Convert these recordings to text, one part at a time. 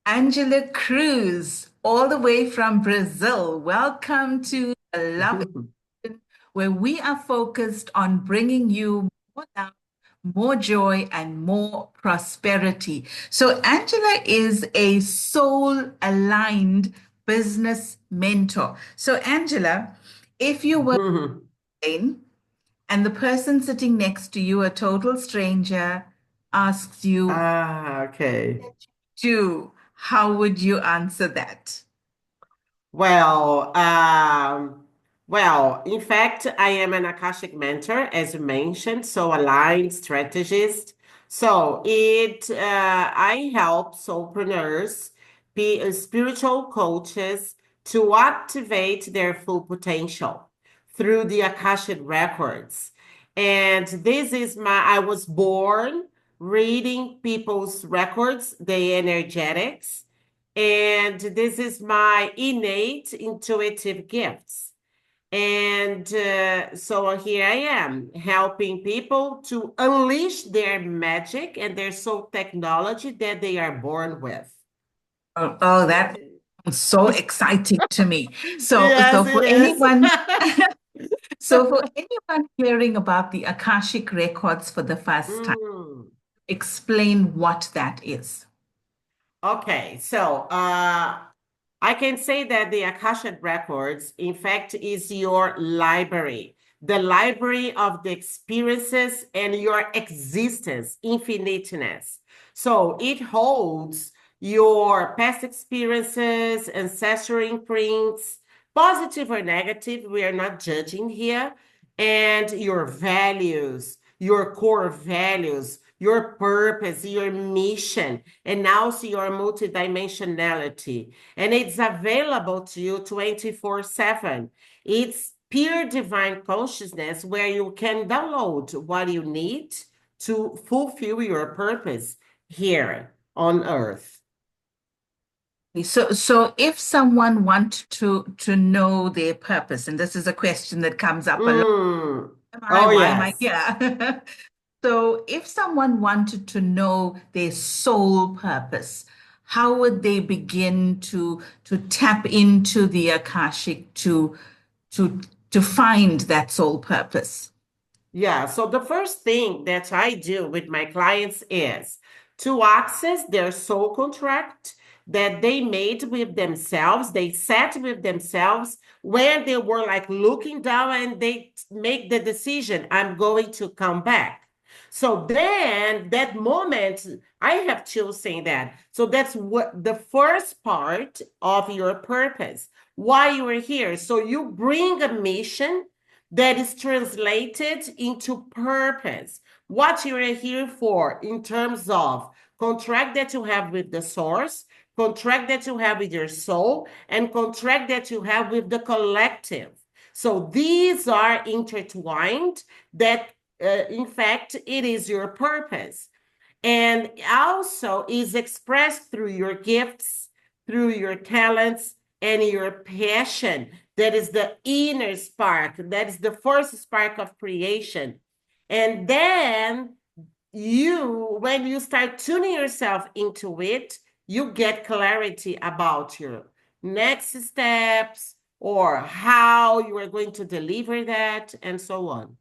Angela Cruz, all the way from Brazil. Welcome to the Love Edition, where we are focused on bringing you more love, more joy, and more prosperity. So, Angela is a soul aligned business mentor. So, Angela, if you were in and the person sitting next to you, a total stranger, asks you, Okay. do, how would you answer that? Well, in fact, I am an Akashic Mentor, as you mentioned, so aligned strategist. I help soulpreneurs, spiritual coaches to activate their full potential through the Akashic Records. And I was born reading people's records, the energetics. And this is my innate intuitive gifts. And so here I am helping people to unleash their magic and their soul technology that they are born with. Oh, that sounds so exciting to me. So, Yes, so it for is. anyone, so for anyone hearing about the Akashic Records for the first time, Mm. explain what that is. Okay, I can say that the Akashic Records, in fact, is your library, the library of the experiences and your existence, infiniteness. So it holds your past experiences, ancestral imprints, positive or negative, we are not judging here, and your values, your core values, your purpose, your mission, and also your multidimensionality, and it's available to you 24/7. It's pure divine consciousness where you can download what you need to fulfill your purpose here on earth. So if someone wants to know their purpose, and this is a question that comes up a lot, Mm. am I? Oh, Why am I yes. here? So if someone wanted to know their soul purpose, how would they begin to tap into the Akashic to to find that soul purpose? Yeah, so the first thing that I do with my clients is to access their soul contract that they made with themselves, they set with themselves when they were like looking down and they make the decision, I'm going to come back. So then that moment, I have chosen that. So that's what the first part of your purpose, why you are here. So you bring a mission that is translated into purpose. What you are here for in terms of contract that you have with the source, contract that you have with your soul, and contract that you have with the collective. So these are intertwined that in fact it is your purpose, and also is expressed through your gifts, through your talents, and your passion. That is the inner spark. That is the first spark of creation. And then when you start tuning yourself into it, you get clarity about your next steps or how you are going to deliver that, and so on.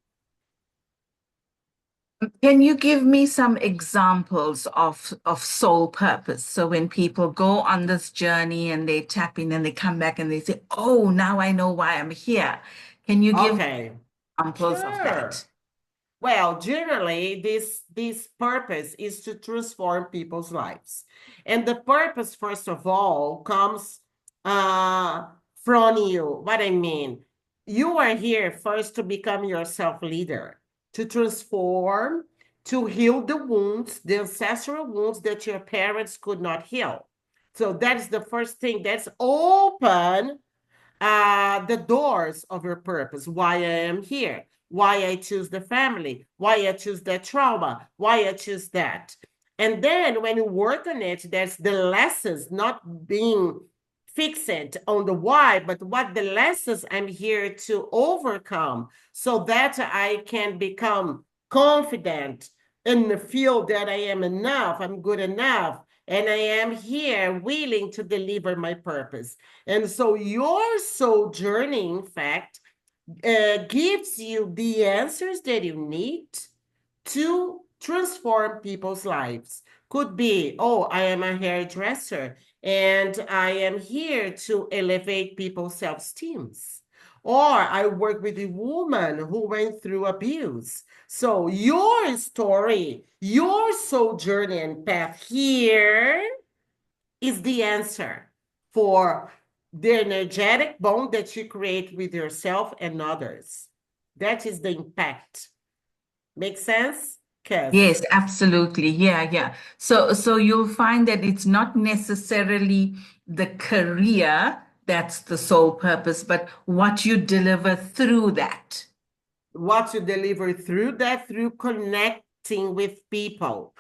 Can you give me some examples of soul purpose? So when people go on this journey and they tap in and they come back and they say, "Oh, now I know why I'm here." Can you give Okay, examples of that? sure. Well, generally, this purpose is to transform people's lives. And the purpose, first of all, comes from you. What I mean, you are here first to become your self-leader, to transform, to heal the wounds, the ancestral wounds that your parents could not heal. So that's the first thing. That's open the doors of your purpose, why I am here, why I choose the family, why I choose that trauma, why I choose that. And then when you work on it, there's the lessons, not being fixed on the why, but what the lessons I'm here to overcome so that I can become confident, and feel that I am enough, I'm good enough, and I am here willing to deliver my purpose. And so your soul journey, in fact, gives you the answers that you need to transform people's lives. Could be, oh, I am a hairdresser and I am here to elevate people's self-esteem. Or I work with a woman who went through abuse. So your story, your soul journey and path here is the answer for the energetic bond that you create with yourself and others. That is the impact. Make sense? Cass? Yes, absolutely. Yeah, yeah. So you'll find that it's not necessarily the career that's the sole purpose, but what you deliver through that. What you deliver through that, through connecting with people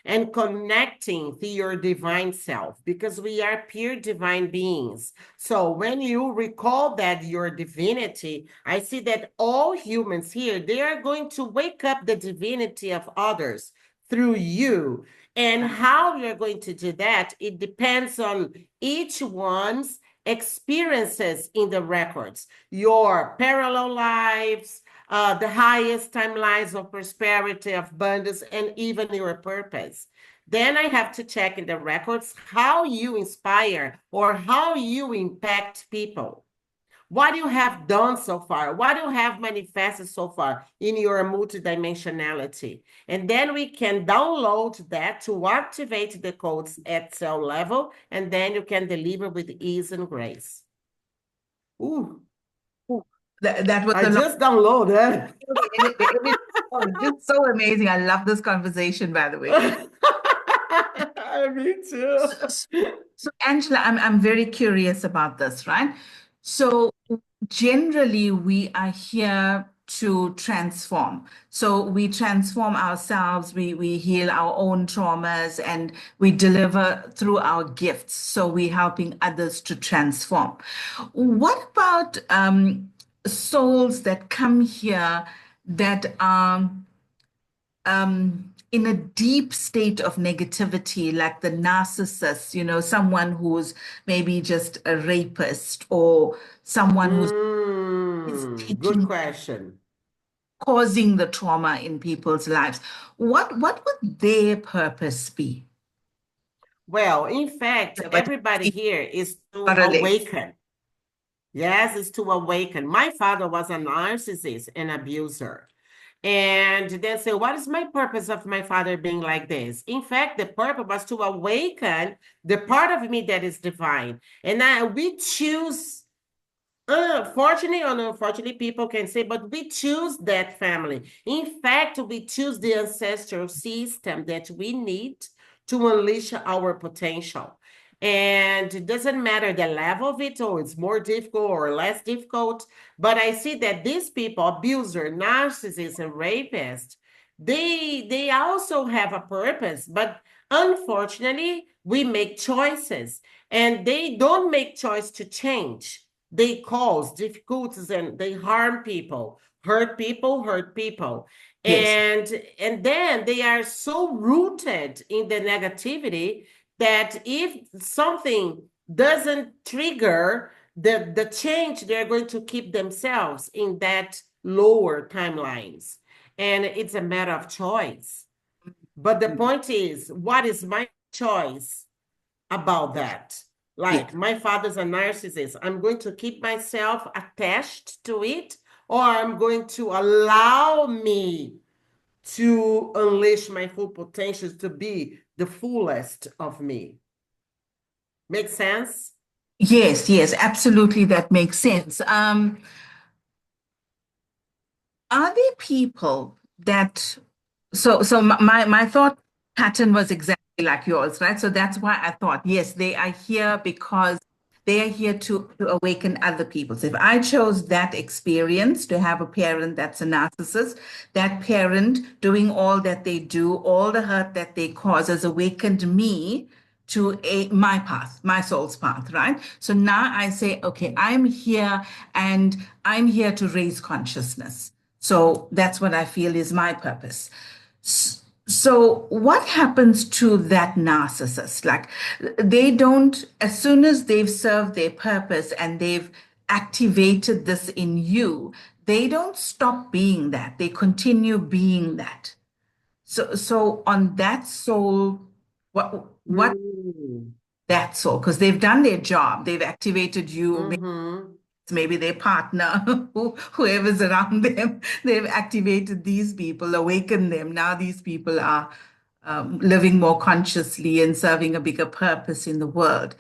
and connecting to your divine self, because we are pure divine beings. So when you recall that your divinity, I see that all humans here, they are going to wake up the divinity of others through you. And how you're going to do that, it depends on each one's experiences in the records, your parallel lives, the highest timelines of prosperity, of abundance, and even your purpose. Then I have to check in the records how you inspire or how you impact people. What you have done so far, what you have manifested so far in your multidimensionality. And then we can download that to activate the codes at cell level, and then you can deliver with ease and grace. Ooh, Ooh, that was I a lot. just downloaded. It's so amazing. I love this conversation, by the way. Me too. So, so Angela, I'm very curious about this, right? So generally, we are here to transform. So we transform ourselves, we heal our own traumas, and we deliver through our gifts. So we're helping others to transform. What about souls that come here that are in a deep state of negativity, like the narcissist, someone who's maybe just a rapist or someone who's is Good taking, question. causing the trauma in people's lives. What would their purpose be? Well, in fact, Yeah, but everybody it here is to correlates. awaken. Yes, it's to awaken. My father was a narcissist and abuser. And they say, what is my purpose of my father being like this? In fact, the purpose was to awaken the part of me that is divine. And we choose, fortunately or unfortunately, people can say, but we choose that family. In fact, we choose the ancestral system that we need to unleash our potential. And it doesn't matter the level of it, or it's more difficult or less difficult. But I see that these people, abuser, narcissists, and rapists, they also have a purpose, but unfortunately, we make choices, and they don't make choice to change. They cause difficulties and they harm people, hurt people, hurt people. Yes. And then they are so rooted in the negativity that if something doesn't trigger the change, they're going to keep themselves in that lower timelines. And it's a matter of choice. But the point is, what is my choice about that? Yeah. Like, my father's a narcissist. I'm going to keep myself attached to it, or I'm going to allow me to unleash my full potential to be the fullest of me. Make sense? Yes, yes, absolutely. That makes sense. Are there people that so my thought pattern was exactly like yours, right? So that's why I thought, yes, they are here because they are here to awaken other people. So if I chose that experience to have a parent that's a narcissist, that parent doing all that they do, all the hurt that they cause has awakened me to my path, my soul's path, right? So now I say, okay, I'm here and I'm here to raise consciousness. So that's what I feel is my purpose. So, what happens to that narcissist? Like, they don't, as soon as they've served their purpose and they've activated this in you, they don't stop being that. They continue being that. So on that soul, what Mm. that soul? Because they've done their job. They've activated you, Mm-hmm. maybe their partner, whoever's around them. They've activated these people, awakened them. Now these people are living more consciously and serving a bigger purpose in the world.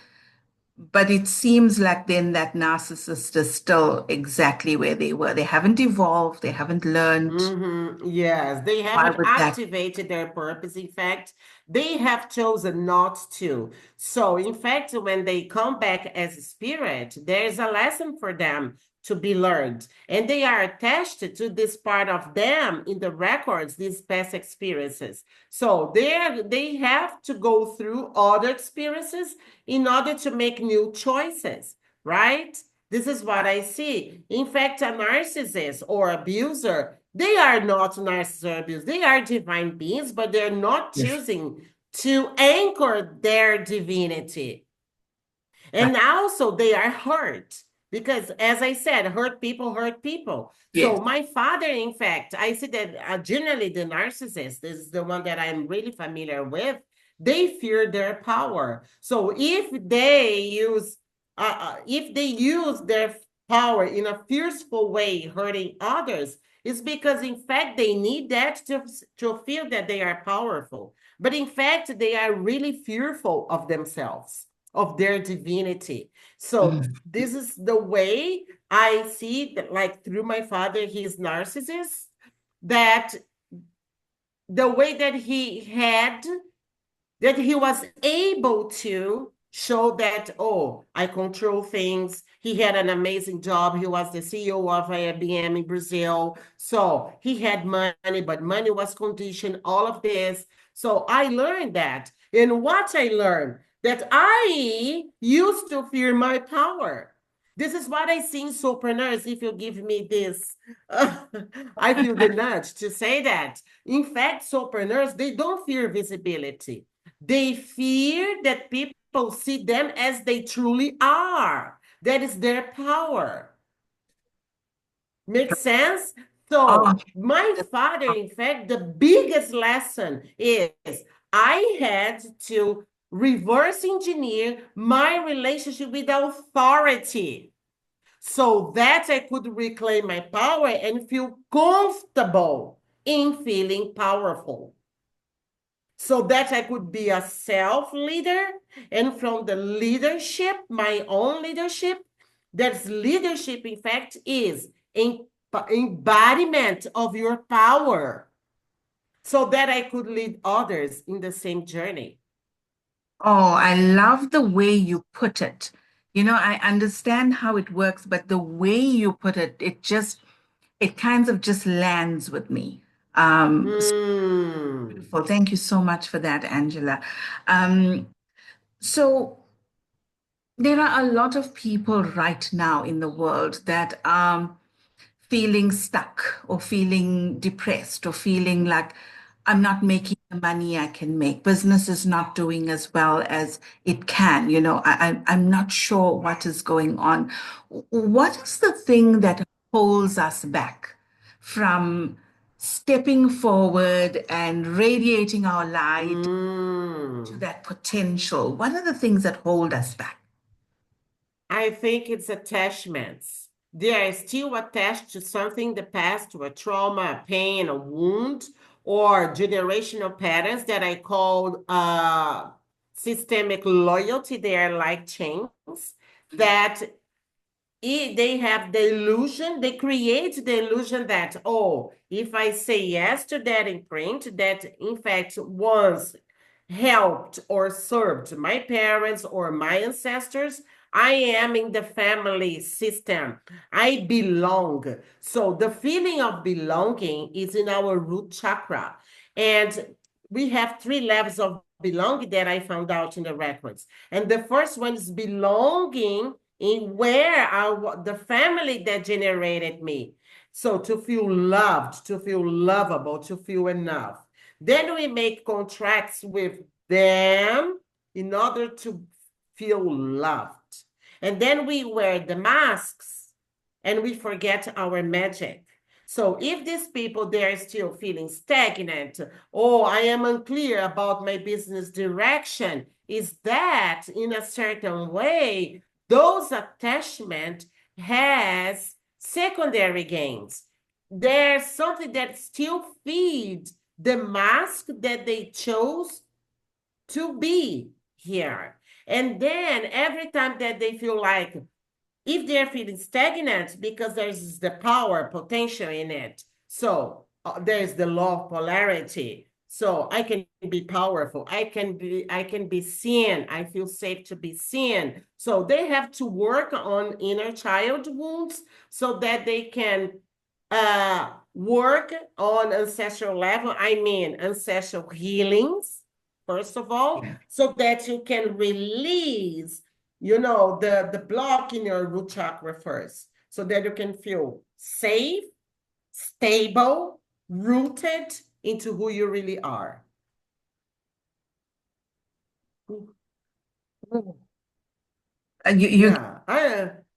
But it seems like then that narcissist is still exactly where they were. They haven't evolved, they haven't learned. Mm-hmm. Yes, they Why haven't would that? activated their purpose. In fact, they have chosen not to. So, in fact, when they come back as a spirit, there's a lesson for them to be learned. And they are attached to this part of them in the records, these past experiences. So they have to go through other experiences in order to make new choices, right? This is what I see. In fact, a narcissist or abuser, they are not narcissists or abusers. They are divine beings, but they're not Yes. choosing to anchor their divinity. Right. And also, they are hurt because, as I said, hurt people hurt people. Yes. So, my father, in fact, I see that generally the narcissist is the one that I'm really familiar with. They fear their power. So, if they use their power in a fearful way, hurting others, it's because, in fact, they need that to feel that they are powerful. But in fact, they are really fearful of themselves, of their divinity. So Mhm. this is the way I see that, like through my father, he's narcissist, that the way that he was able to show that, oh, I control things. He had an amazing job. He was the CEO of IBM in Brazil. So he had money, but money was conditioned, all of this. So I learned that. And what I learned, that I used to fear my power. This is what I see in soulpreneurs. If you give me this, I feel the nudge to say that. In fact, soulpreneurs, they don't fear visibility. They fear that people see them as they truly are. That is their power. Makes sense? Oh, So, my father, in fact, the biggest lesson is I had to reverse engineer my relationship with authority so that I could reclaim my power and feel comfortable in feeling powerful, so that I could be a self leader. And from the leadership, my own leadership, that's leadership, in fact, is embodiment of your power, so that I could lead others in the same journey. oh, I love the way you put it. I understand how it works, but the way you put it, it kind of just lands with me. So Hmm. beautiful. Thank you so much for that, Angela. Um, so there are a lot of people right now in the world that feeling stuck or feeling depressed or feeling like I'm not making the money I can make. Business is not doing as well as it can. I'm not sure what is going on. What is the thing that holds us back from stepping forward and radiating our light to Hmm. that potential? What are the things that hold us back? I think it's attachments. They are still attached to something in the past, to a trauma, a pain, a wound, or generational patterns that I call systemic loyalty. They are like chains that they have the illusion, they create the illusion that, oh, if I say yes to that imprint, that in fact once helped or served my parents or my ancestors, I am in the family system. I belong. So the feeling of belonging is in our root chakra. And we have three levels of belonging that I found out in the records. And the first one is belonging in where the family that generated me. So to feel loved, to feel lovable, to feel enough. Then we make contracts with them in order to feel loved. And then we wear the masks and we forget our magic. So if these people, they're still feeling stagnant, oh, I am unclear about my business direction, is that in a certain way, those attachment has secondary gains. There's something that still feeds the mask that they chose to be here. And then every time that they feel like, if they're feeling stagnant, because there's the power potential in it, so there's the law of polarity. So I can be powerful, I can be seen, I feel safe to be seen. So they have to work on inner child wounds so that they can work on ancestral level, I mean ancestral healings, first of all, Yeah. so that you can release, the block in your root chakra first, so that you can feel safe, stable, rooted into who you really are. You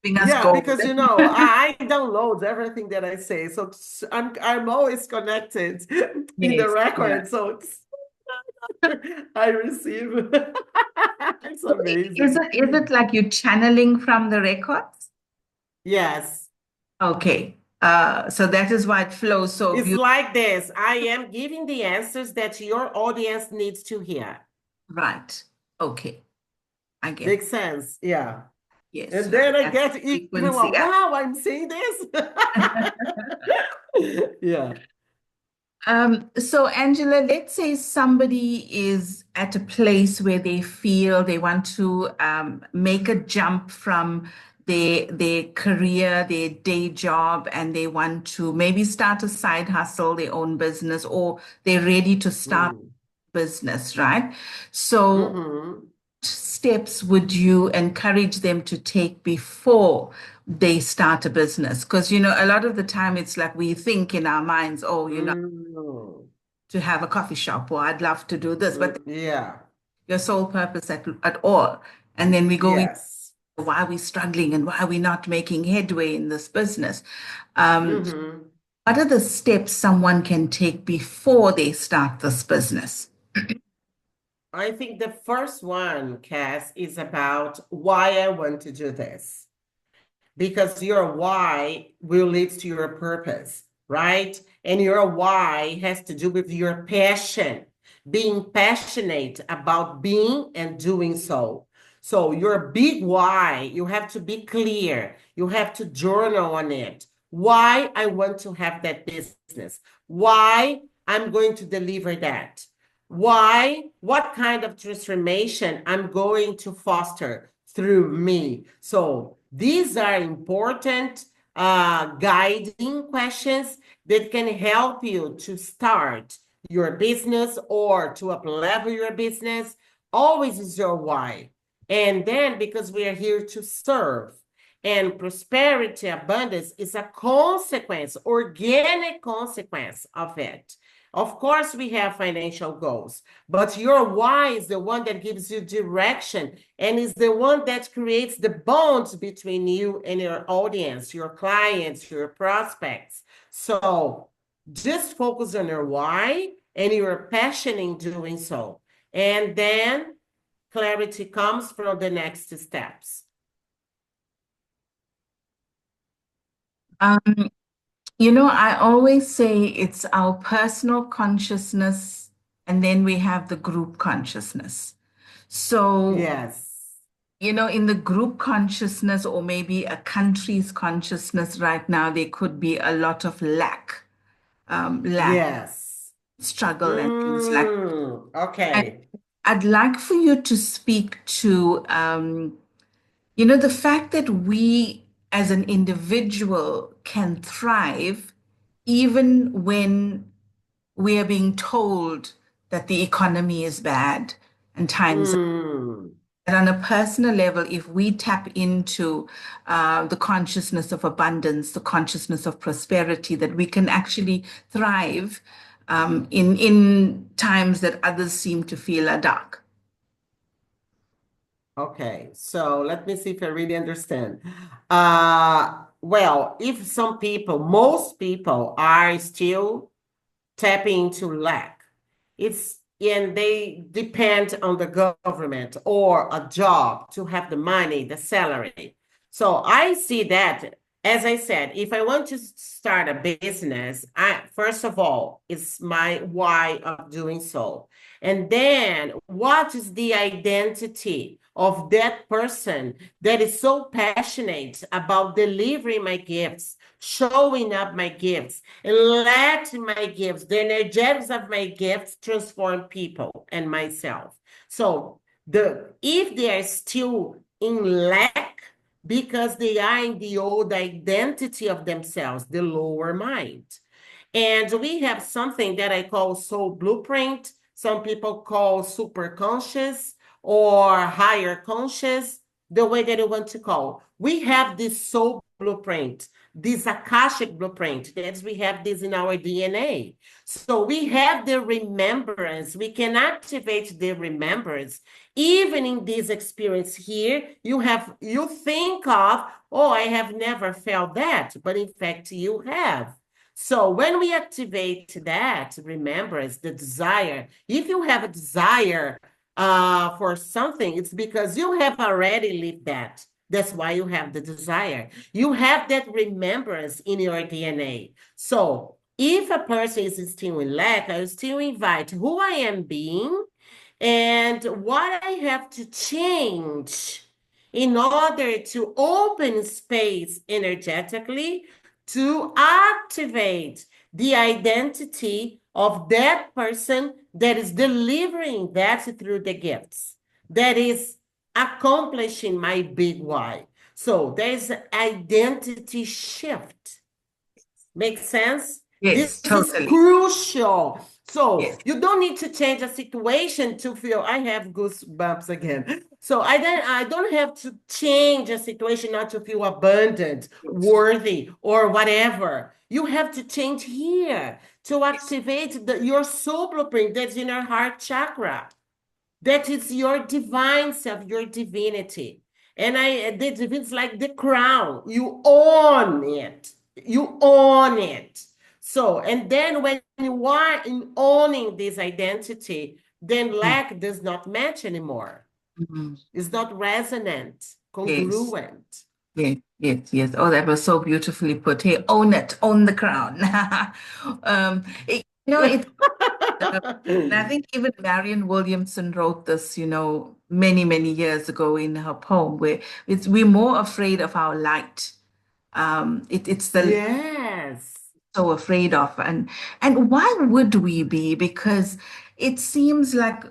giving us Yeah, gold. because I download everything that I say, so I'm always connected in the Yes, yeah. record, so I receive. It's So is amazing. it like you channeling from the records? Yes. Okay. So that is why it flows so It's beautifully. like this. I am giving the answers that your audience needs to hear. Right. Okay. I get. Makes sense. Yeah. Yes, And right. then I That's get the even frequency. more, wow, I'm seeing this. Yeah. So Angela, let's say somebody is at a place where they feel they want to make a jump from their career, their day job, and they want to maybe start a side hustle, their own business, or they're ready to start Mm. business, right? So Mm-hmm. steps would you encourage them to take before they start a business? Because, a lot of the time it's like we think in our minds, oh, Mm. to have a coffee shop, or I'd love to do this, but Yeah. your sole purpose at all. And then we go into Yes. why are we struggling and why are we not making headway in this business? Um, Mm-hmm. what are the steps someone can take before they start this business? I think the first one, Cass, is about why I want to do this. Because your why will lead to your purpose, right? And your why has to do with your passion, being passionate about being and doing so. So your big why, you have to be clear. You have to journal on it. Why I want to have that business. Why I'm going to deliver that. Why, what kind of transformation I'm going to foster through me. So these are important guiding questions that can help you to start your business or to up-level your business. Always is your why. And then because we are here to serve, and prosperity, abundance is a consequence, organic consequence of it. Of course, we have financial goals, but your why is the one that gives you direction and is the one that creates the bonds between you and your audience, your clients, your prospects. So just focus on your why and your passion in doing so. And then clarity comes from the next steps. Um, I always say it's our personal consciousness, and then we have the group consciousness. So, Yes. in the group consciousness, or maybe a country's consciousness right now, there could be a lot of lack, Yes. struggle, and things like that. And Okay. I'd like for you to speak to, the fact that we as an individual can thrive even when we are being told that the economy is bad and times. Mm. And on a personal level, if we tap into the consciousness of abundance, the consciousness of prosperity, that we can actually thrive in times that others seem to feel are dark. Okay, so let me see if I really understand. Well, if some people, most people are still tapping into lack. It's and they depend on the government or a job to have the money, the salary. So I see that, as I said, if I want to start a business, I first of all, it's my why of doing so. And then what is the identity of that person that is so passionate about delivering my gifts, showing up my gifts, and let my gifts, the energetics of my gifts, transform people and myself. So if they are still in lack because they are in the old identity of themselves, the lower mind. And we have something that I call soul blueprint. Some people call super conscious or higher conscious, the way that you want to call. We have this soul blueprint, this Akashic blueprint, that we have this in our DNA. So we have the remembrance. We can activate the remembrance. Even in this experience here, you think of, oh, I have never felt that, but in fact you have. So when we activate that remembrance, the desire, if you have a desire for something, it's because you have already lived that. That's why you have the desire. You have that remembrance in your DNA. So if a person is still in lack, I still invite who I am being and what I have to change in order to open space energetically to activate the identity of that person that is delivering that through the gifts, that is accomplishing my big why. So there's an identity shift. Makes sense? This Yes, is totally. crucial. So Yes. you don't need to change a situation to feel I have goosebumps again. So I don't have to change a situation not to feel abundant, Yes. worthy, or whatever. You have to change here to Yes. activate your soul blueprint that's in your heart chakra. That is your divine self, your divinity. And the divinity is like the crown. You own it. You own it. So, and then when you are in owning this identity, then Mm. lack does not match anymore. Mhm. It's not resonant, Yes. congruent. Yes, yes, yes. Oh, that was so beautifully put. Hey, own it, own the crown. It's, and I think even Marianne Williamson wrote this, many, many years ago in her poem, where we're more afraid of our light. It's the Yes. so afraid of, and why would we be? Because it seems like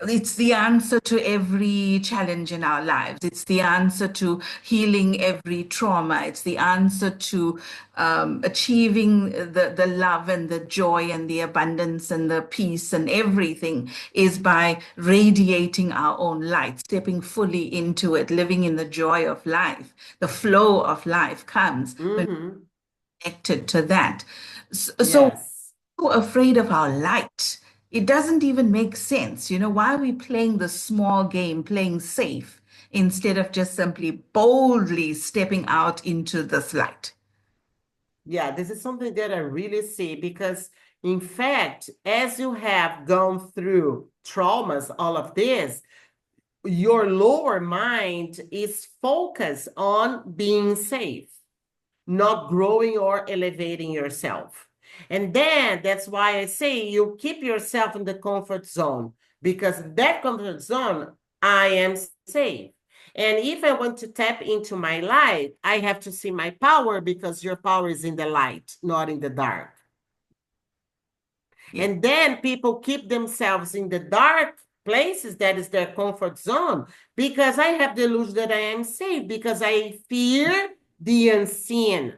it's the answer to every challenge in our lives. It's the answer to healing every trauma. It's the answer to achieving the love and the joy and the abundance and the peace and everything is by radiating our own light, stepping fully into it, living in the joy of life. The flow of life comes when Mm-hmm. we're connected to that. So Yes. so afraid of our light. It doesn't even make sense. Why are we playing the small game, playing safe, instead of just simply boldly stepping out into this light? Yeah, this is something that I really see because, in fact, as you have gone through traumas, all of this, your lower mind is focused on being safe, not growing or elevating yourself. And then that's why I say you keep yourself in the comfort zone because that comfort zone, I am safe. And if I want to tap into my light, I have to see my power because your power is in the light, not in the dark. Yeah. And then people keep themselves in the dark places, that is their comfort zone, because I have the illusion that I am safe, because I fear the unseen.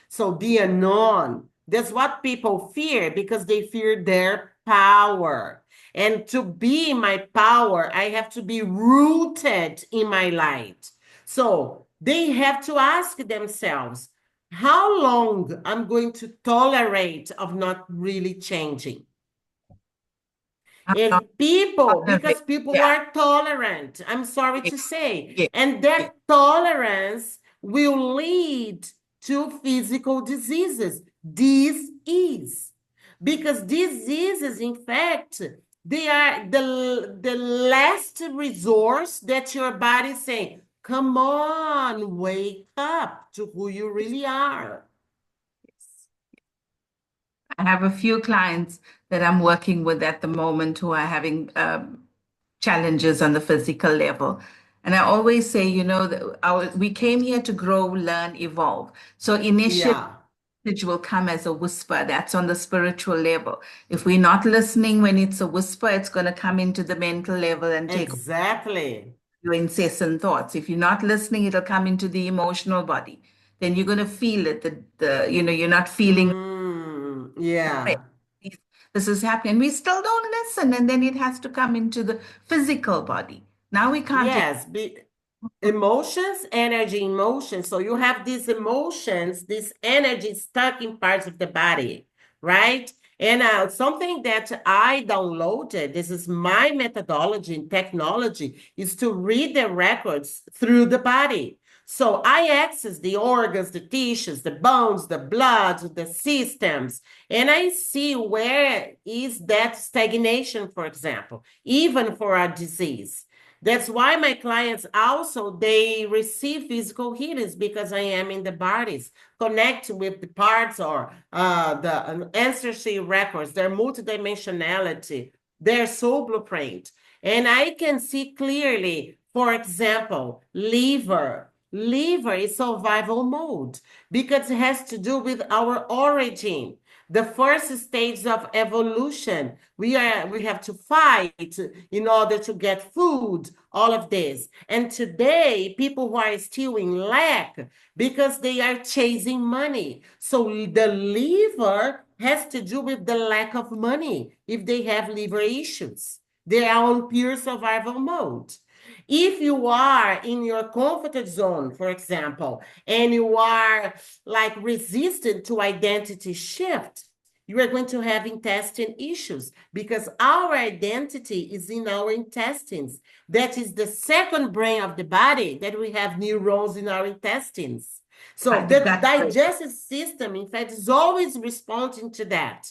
So the unknown, that's what people fear because they fear their power. And to be my power, I have to be rooted in my light. So they have to ask themselves, how long I'm going to tolerate of not really changing. I'm not If people, tolerant. because people Yeah. are tolerant, I'm sorry Yeah. to say, Yeah. and Yeah. that tolerance will lead to physical diseases. This is because diseases, in fact, they are the last resource that your body is saying, come on, wake up to who you really are. I have a few clients that I'm working with at the moment who are having challenges on the physical level. And I always say, we came here to grow, learn, evolve. So initially, Yeah, message will come as a whisper. That's on the spiritual level. If we're not listening when it's a whisper, it's going to come into the mental level and take exactly. your incessant thoughts. If you're not listening, it'll come into the emotional body. Then you're going to feel it. You're not feeling right. Yeah. This is happening. We still don't listen, and then it has to come into the physical body. Now we can't. Yes, emotions, energy, emotions. So you have these emotions, this energy stuck in parts of the body, right? And something that I downloaded, this is my methodology and technology, is to read the records through the body. So I access the organs, the tissues, the bones, the blood, the systems, and I see where is that stagnation, for example, even for a disease. That's why my clients also they receive physical healings because I am in the bodies, connect with the parts or the ancestry records, their multidimensionality, their soul blueprint. And I can see clearly, for example, liver. Liver is survival mode because it has to do with our origin. The first stage of evolution, we have to fight in order to get food, all of this. And today, people who are still in lack because they are chasing money. So the liver has to do with the lack of money if they have liver issues. They are on pure survival mode. If you are in your comfort zone, for example, and you are like resistant to identity shift, you are going to have intestine issues because our identity is in our intestines. That is the second brain of the body that we have neurons in our intestines. So Right, the the gut brain. digestive system, in fact, is always responding to that,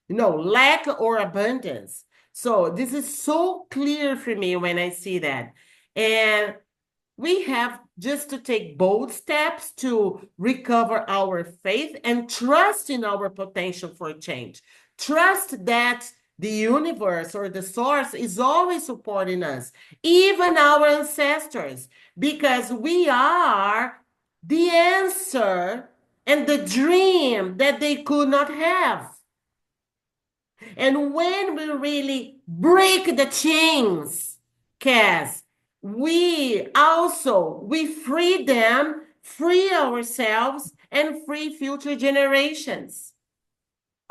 lack or abundance. So this is so clear for me when I see that. And we have just to take bold steps to recover our faith and trust in our potential for change. Trust that the universe or the source is always supporting us, even our ancestors, because we are the answer and the dream that they could not have. And when we really break the chains, Cass, we free them, free ourselves, and free future generations.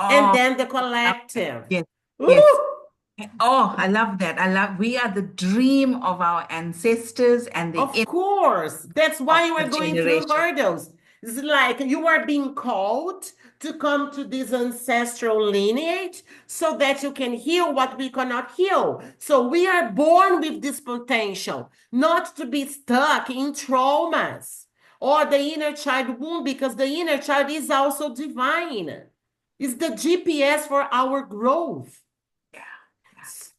And Oh, then the I love that. collective. Yes, yes. Ooh, Oh, I love that. We are the dream of our ancestors and the of image course. That's of why you the are going through generation. hurdles. It's like you are being called to come to this ancestral lineage so that you can heal what we cannot heal. So we are born with this potential, not to be stuck in traumas or the inner child wound, because the inner child is also divine. It's the GPS for our growth. Yeah.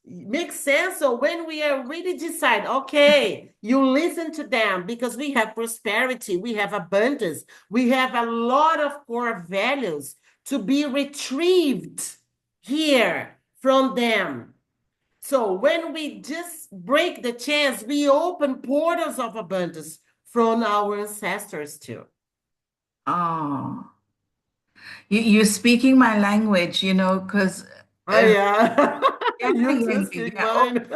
Makes sense. So when we are really decide, okay, you listen to them because we have prosperity, we have abundance, we have a lot of core values to be retrieved here from them. So when we just break the chance, we open portals of abundance from our ancestors too. Oh, you're speaking my language, because Oh yeah, yeah, you yeah, too yeah, speak yeah. Oh, mine.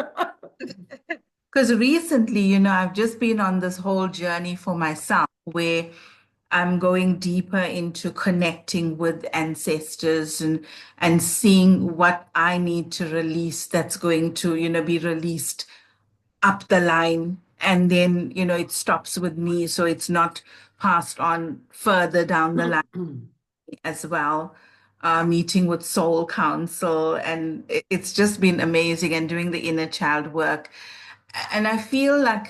because recently, I've just been on this whole journey for myself where I'm going deeper into connecting with ancestors and seeing what I need to release that's going to, be released up the line and then, it stops with me, so it's not passed on further down the line as well. Meeting with Soul Council, and it's just been amazing, and doing the inner child work. And I feel like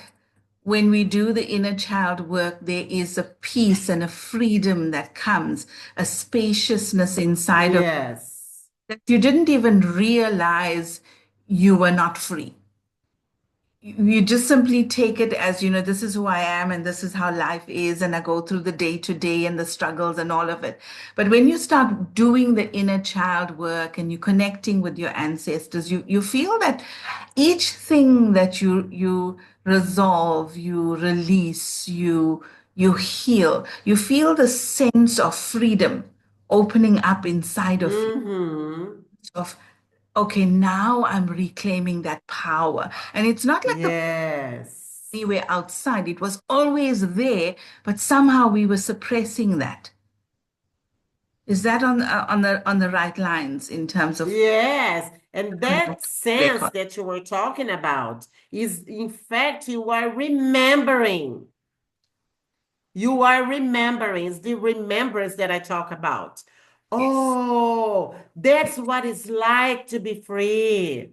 when we do the inner child work, there is a peace and a freedom that comes, a spaciousness inside of Yes. that you didn't even realize you were not free. You just simply take it as, this is who I am and this is how life is, and I go through the day to day and the struggles and all of it. But when you start doing the inner child work and you're connecting with your ancestors, you feel that each thing that you resolve, you release, you heal, you feel the sense of freedom opening up inside of you, Mm-hmm. of okay, now I'm reclaiming that power. And it's not like the Yes. anywhere outside. It was always there, but somehow we were suppressing that. Is that on the right lines in terms of Yes. And that sense record? that you were talking about is, in fact, you are remembering. You are remembering. It's the remembrance that I talk about. Yes. Oh, that's what it's like to be free.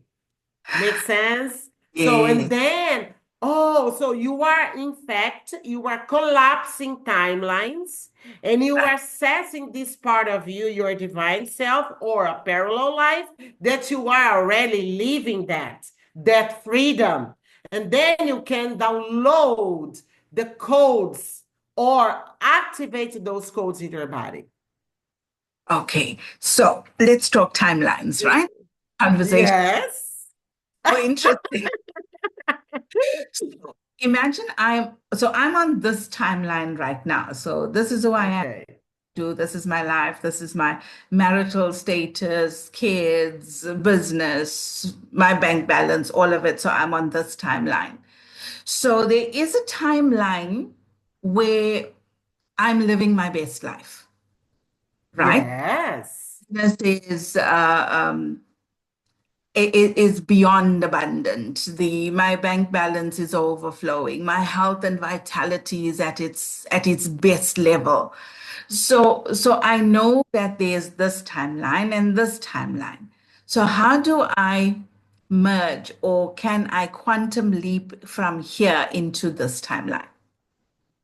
Make sense? So, and Yeah. then, oh, so you are, in fact, you are collapsing timelines and you are assessing this part of you, your divine self, or a parallel life, that you are already living that freedom. And then you can download the codes or activate those codes in your body. Okay. So let's talk timelines, right? Conversation. Yes. So interesting. So imagine I'm on this timeline right now. So this is who I am. Okay. This is my life, this is my marital status, kids, business, my bank balance, all of it. So I'm on this timeline. So there is a timeline where I'm living my best life, right? Yes. Business is it is beyond abundant. My bank balance is overflowing. My health and vitality is at its best level. So I know that there's this timeline and this timeline. So how do I merge, or can I quantum leap from here into this timeline?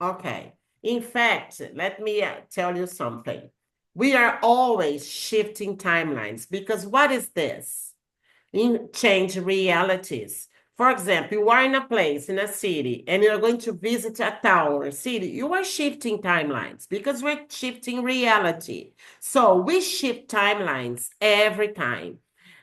Okay. In fact, let me tell you something. We are always shifting timelines because what is this? In change realities. For example, you are in a place, in a city, and you're going to visit a town or city. You are shifting timelines because we're shifting reality. So we shift timelines every time.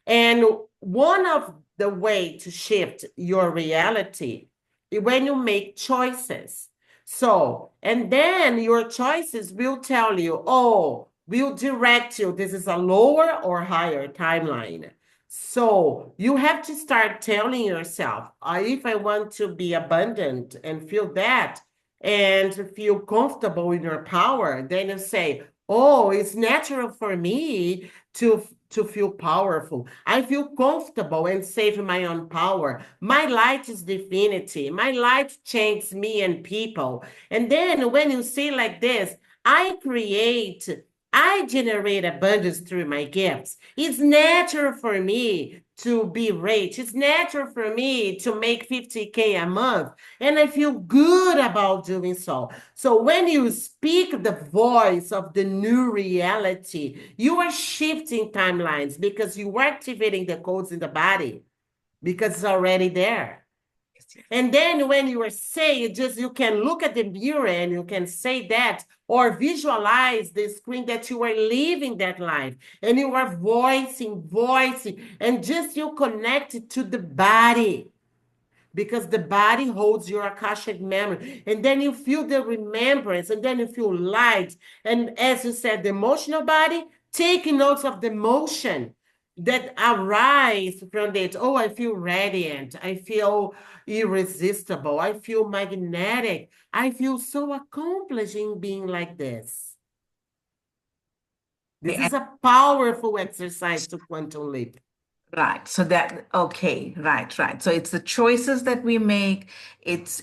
And one of the way to shift your reality is when you make choices. So, and then your choices will tell you, oh, will direct you. This is a lower or higher timeline. So you have to start telling yourself, if I want to be abundant and feel that and feel comfortable in your power, then you say, oh, it's natural for me to feel powerful. I feel comfortable and safe in my own power. My light is divinity. My light changes me and people. And then when you say like this, I generate abundance through my gifts. It's natural for me to be rich. It's natural for me to make 50K a month. And I feel good about doing so. So when you speak the voice of the new reality, you are shifting timelines because you are activating the codes in the body because it's already there. Yes, yes. And then when you are saying, just you can look at the mirror and you can say that or visualize the screen that you are living that life and you are voicing, and just you connect it to the body because the body holds your Akashic memory. And then you feel the remembrance, and then you feel light. And as you said, the emotional body, taking notes of the emotion that arise from it. Oh, I feel radiant. I feel irresistible. I feel magnetic. I feel so accomplished in being like this. This And is a powerful exercise to quantum leap. Right. So that, okay, right, right. So it's the choices that we make. It's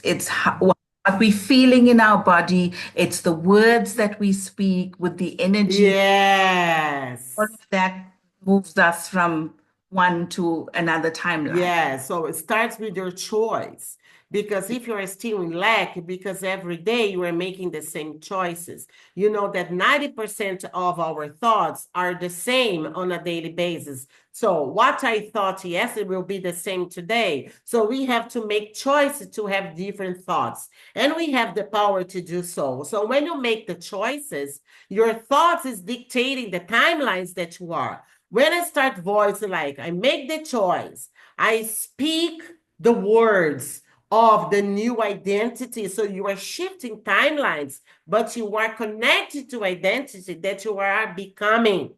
what we're feeling in our body. It's the words that we speak with the energy. All of Yes. that moves us from one to another timeline. Yeah, so it starts with your choice. Because if you're still in lack, because every day you are making the same choices, you know that 90% of our thoughts are the same on a daily basis. So what I thought yesterday will be the same today. So we have to make choices to have different thoughts, and we have the power to do so. So when you make the choices, your thoughts is dictating the timelines that you are. When I start voicing like I make the choice, I speak the words of the new identity. So you are shifting timelines, but you are connected to identity that you are becoming.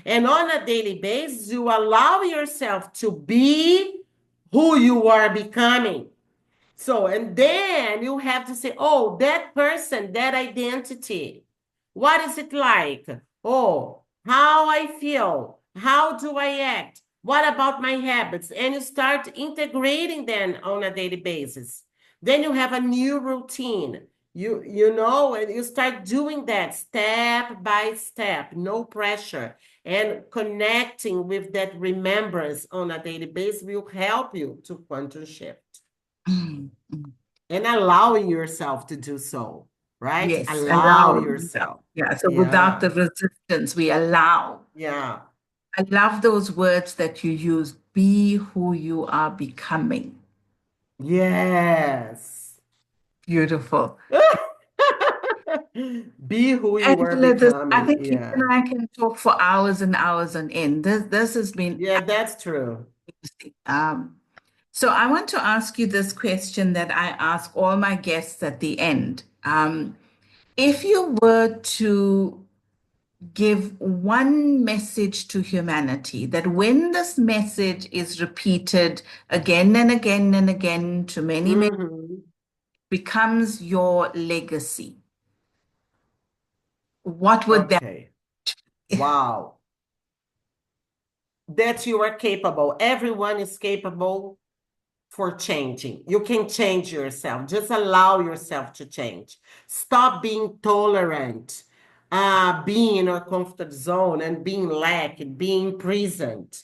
And on a daily basis, you allow yourself to be who you are becoming. So, and then you have to say, oh, that person, that identity, what is it like? Oh, how I feel, how do I act? What about my habits? And you start integrating them on a daily basis. Then you have a new routine. You know, and you start doing that step by step, no pressure. And connecting with that remembrance on a daily basis will help you to quantum shift Mm, mm. and allowing yourself to do so, right? Yes, Allow allow. yourself. Yeah, so without Yeah, the resistance, we allow. yeah. I love those words that you use. Be who you are becoming. Yes. Beautiful. Be who you are Angela, I becoming. think you Yeah. and I can talk for hours and hours on end. This has been Yeah, that's true. interesting. So I want to ask you this question that I ask all my guests at the end. If you were to give one message to humanity, that when this message is repeated again and again and again to many, many, Hmm. becomes your legacy, what would that Okay. Wow. That you are capable. Everyone is capable for changing. You can change yourself. Just allow yourself to change. Stop being tolerant, being in your comfort zone and being lack, being present.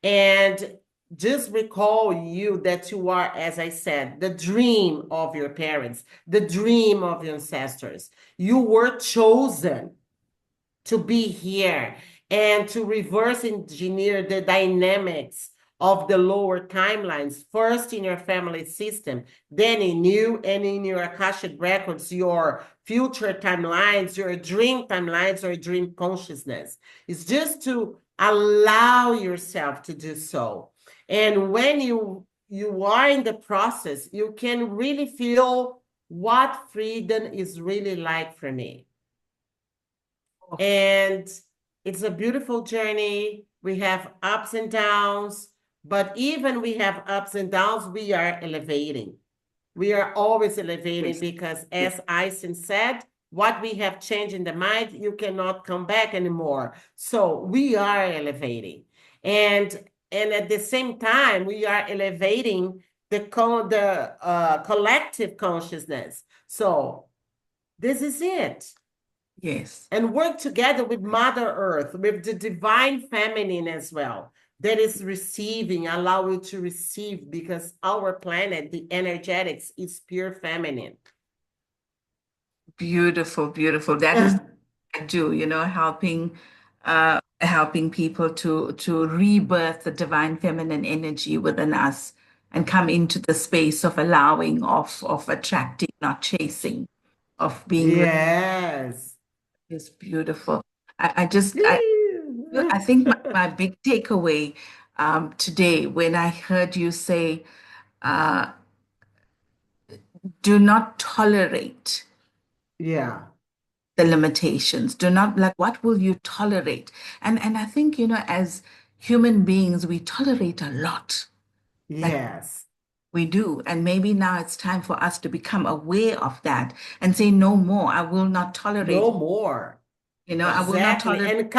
And just recall you that you are, as I said, the dream of your parents, the dream of your ancestors. You were chosen to be here and to reverse engineer the dynamics of the lower timelines, first in your family system, then in you and in your Akashic records, your future timelines, your dream timelines, or dream consciousness. It's just to allow yourself to do so. And when you are in the process, you can really feel what freedom is really like for me. And it's a beautiful journey. We have ups and downs, but even we have ups and downs, we are elevating. We are always elevating is? because, as Einstein said, what we have changed in the mind, you cannot come back anymore. So we are elevating, and at the same time, we are elevating the collective consciousness. So this is it, Yes, and work together with Mother Earth, with the divine feminine as well. That is receiving, allow you to receive, because our planet, the energetics, is pure feminine. beautiful, beautiful. That is what I do, helping people to rebirth the divine feminine energy within us and come into the space of allowing, of attracting, not chasing, of being with Yes. is beautiful. I just I think my big takeaway today when I heard you say, uh, do not tolerate Yeah. the limitations. Do not, like, what will you tolerate? And I think, as human beings, we tolerate a lot. Like Yes. we do. And maybe now it's time for us to become aware of that and say, no more. I will not tolerate. No more. I will not Exactly. tolerate. And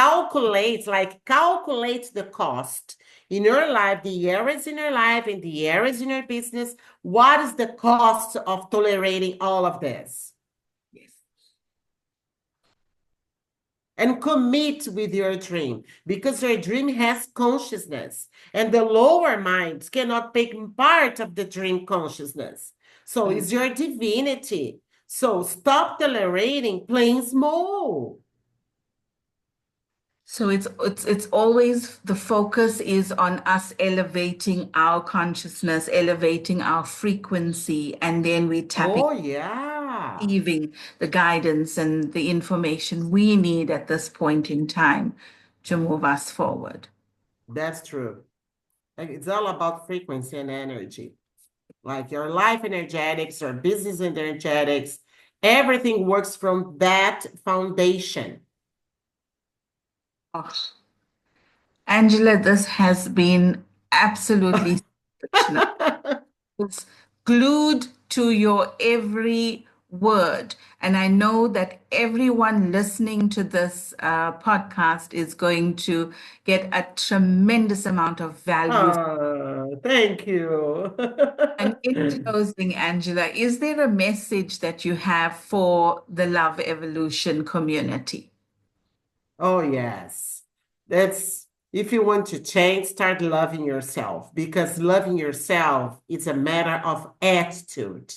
calculate the cost in your life, the areas in your life and the areas in your business. What is the cost of tolerating all of this? Yes. And commit with your dream because your dream has consciousness and the lower minds cannot take part of the dream consciousness. So Mm. it's your divinity. So stop tolerating playing small. So it's always the focus is on us elevating our consciousness, elevating our frequency, and then we tapping, Oh, yeah, receiving the guidance and the information we need at this point in time to move us forward. that's true. Like, it's all about frequency and energy. Like your life energetics, your business energetics, everything works from that foundation. Oh, Angela, this has been absolutely sensational. It's glued to your every word. And I know that everyone listening to this podcast is going to get a tremendous amount of value. Thank you. And in closing, Angela, is there a message that you have for the Love Evolution community? Oh, yes. That's if you want to change, start loving yourself because loving yourself is a matter of attitude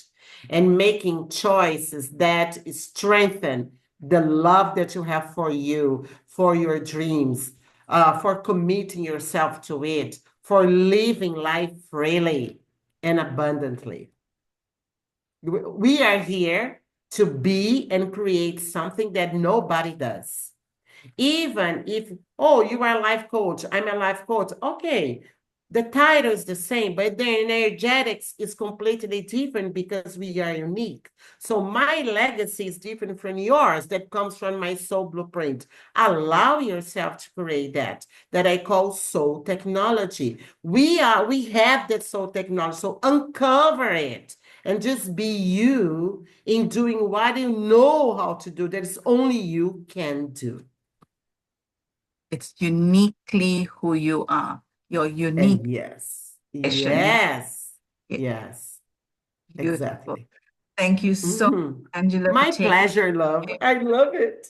and making choices that strengthen the love that you have for you, for your dreams, for committing yourself to it, for living life freely and abundantly. We are here to be and create something that nobody does. Even if, oh, you are a life coach, I'm a life coach. Okay, the title is the same, but the energetics is completely different because we are unique. So my legacy is different from yours that comes from my soul blueprint. Allow yourself to create that I call soul technology. We have that soul technology, so uncover it and just be you in doing what you know how to do that is only you can do. It's uniquely who you are, your unique And yes, expression. yes, It's yes, beautiful. exactly. Thank you so much, Mhm. Angela, for My taking pleasure, love. I love it.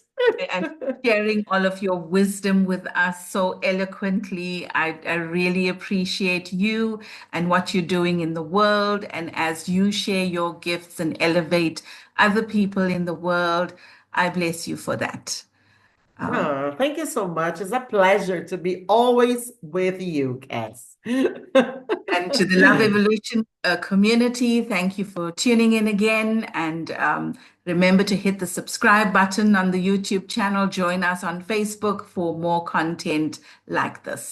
and sharing all of your wisdom with us so eloquently. I really appreciate you and what you're doing in the world. And as you share your gifts and elevate other people in the world, I bless you for that. Um, Oh, thank you so much. It's a pleasure to be always with you, Cass. and to the Love Evolution community, thank you for tuning in again. And remember to hit the subscribe button on the YouTube channel. Join us on Facebook for more content like this.